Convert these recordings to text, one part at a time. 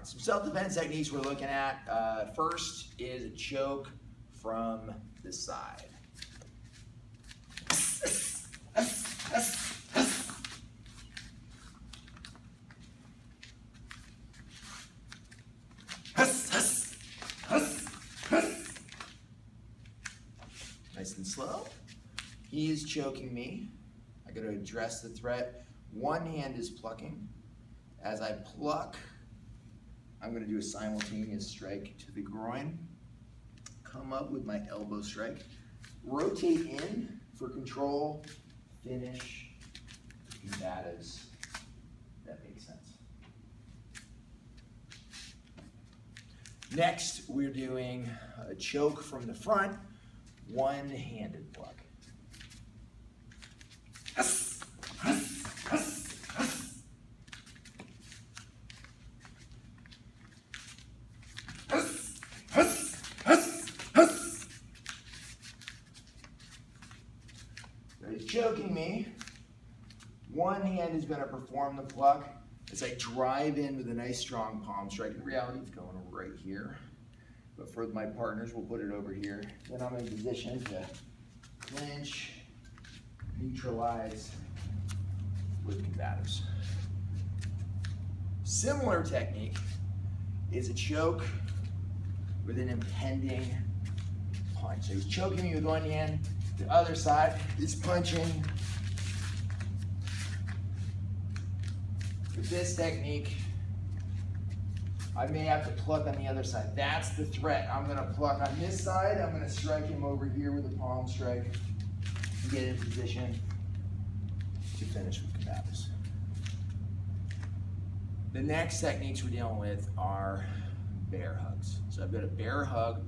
right, some self-defense techniques we're looking at. First is a choke from the side. Nice and slow. He's choking me. I got to address the threat. One hand is plucking. As I pluck, I'm going to do a simultaneous strike to the groin. Come up with my elbow strike. Rotate in for control. Finish combatives. That makes sense. Next, we're doing a choke from the front. One-handed pluck. So he's choking me. One hand is going to perform the pluck as I drive in with a nice strong palm strike. In reality, it's going right here. But for my partners, we'll put it over here. Then I'm in position to clinch, neutralize with combatives. Similar technique is a choke with an impending punch. So he's choking me with one hand, the other side is punching. With this technique, I may have to pluck on the other side. That's the threat. I'm going to pluck on this side. I'm going to strike him over here with a palm strike and get in position to finish with combatives. The next techniques we're dealing with are bear hugs. So I've got a bear hug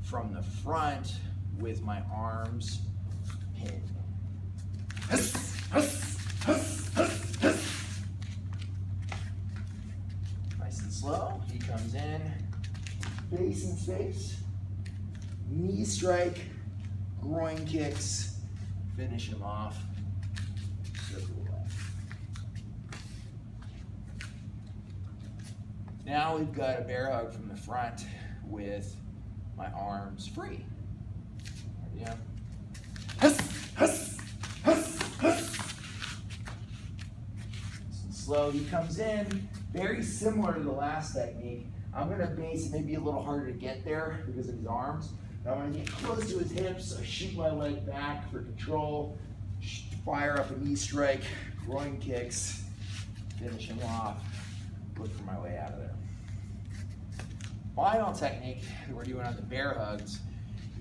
from the front with my arms pinned. Nice and slow. He comes in, face in space, knee strike, groin kicks, finish him off. Now we've got a bear hug from the front with my arms free. Yeah. Slow, he comes in, very similar to the last technique. I'm gonna base it maybe a little harder to get there because of his arms. But I'm gonna get close to his hips, so shoot my leg back for control, fire up a knee strike, groin kicks, finish him off, look for my way out of there. Final technique that we're doing on the bear hugs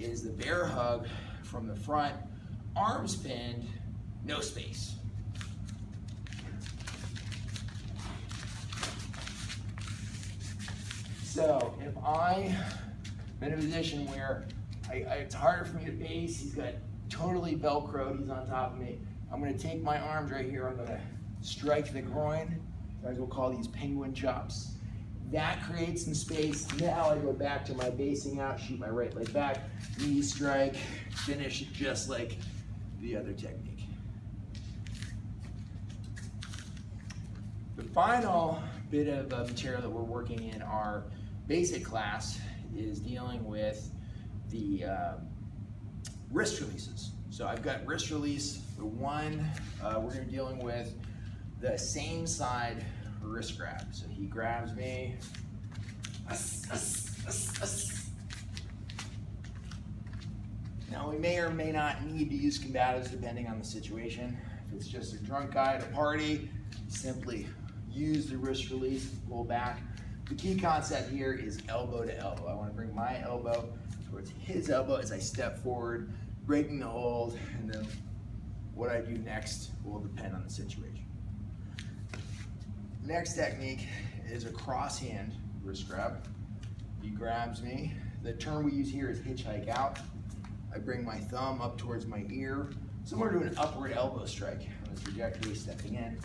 is the bear hug from the front, arms pinned, no space. So if I'm in a position where it's harder for me to base, he's got totally Velcroed, he's on top of me, I'm going to take my arms right here, I'm going to strike the groin, as we'll call these penguin chops. That creates some space. Now I go back to my basing out, shoot my right leg back, knee strike, finish just like the other technique. The final bit of material that we're working in our basic class is dealing with the wrist releases. So I've got wrist release. The one we're going to be dealing with the same side wrist grab. So he grabs me. Now we may or may not need to use combatives depending on the situation. If it's just a drunk guy at a party, simply use the wrist release, pull back. The key concept here is elbow to elbow. I want to bring my elbow towards his elbow as I step forward, breaking the hold, and then what I do next will depend on the situation. Next technique is a cross hand wrist grab. He grabs me. The term we use here is hitchhike out. I bring my thumb up towards my ear, similar to an upward elbow strike on the trajectory, stepping in,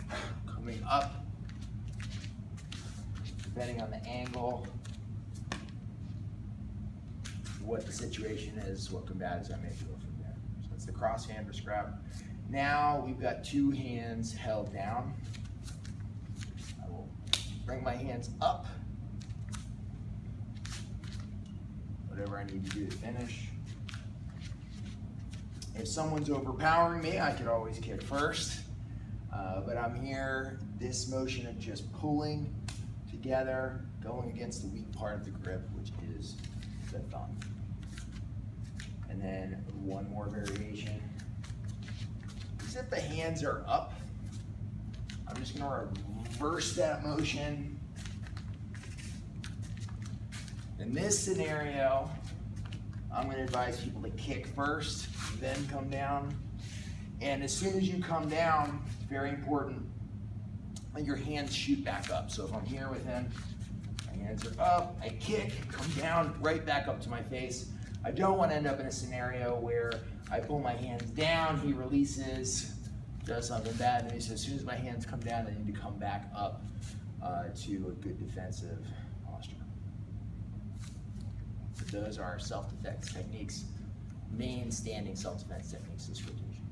coming up, depending on the angle, what the situation is, what combatives I may go from there. So that's the cross hand wrist grab. Now we've got two hands held down. I will bring my hands up whatever I need to do to finish. If someone's overpowering me, I could always kick first, but I'm here, this motion of just pulling together, going against the weak part of the grip, which is the thumb. And then one more variation. Because if the hands are up, I'm just gonna reverse that motion. In this scenario, I'm gonna advise people to kick first, then come down. And as soon as you come down, it's very important that your hands shoot back up. So if I'm here with him, my hands are up, I kick, come down, right back up to my face. I don't want to end up in a scenario where I pull my hands down, he releases, does something bad, and so as soon as my hands come down, I need to come back up to a good defensive posture. So those are self-defense techniques, main standing self-defense techniques in this rotation.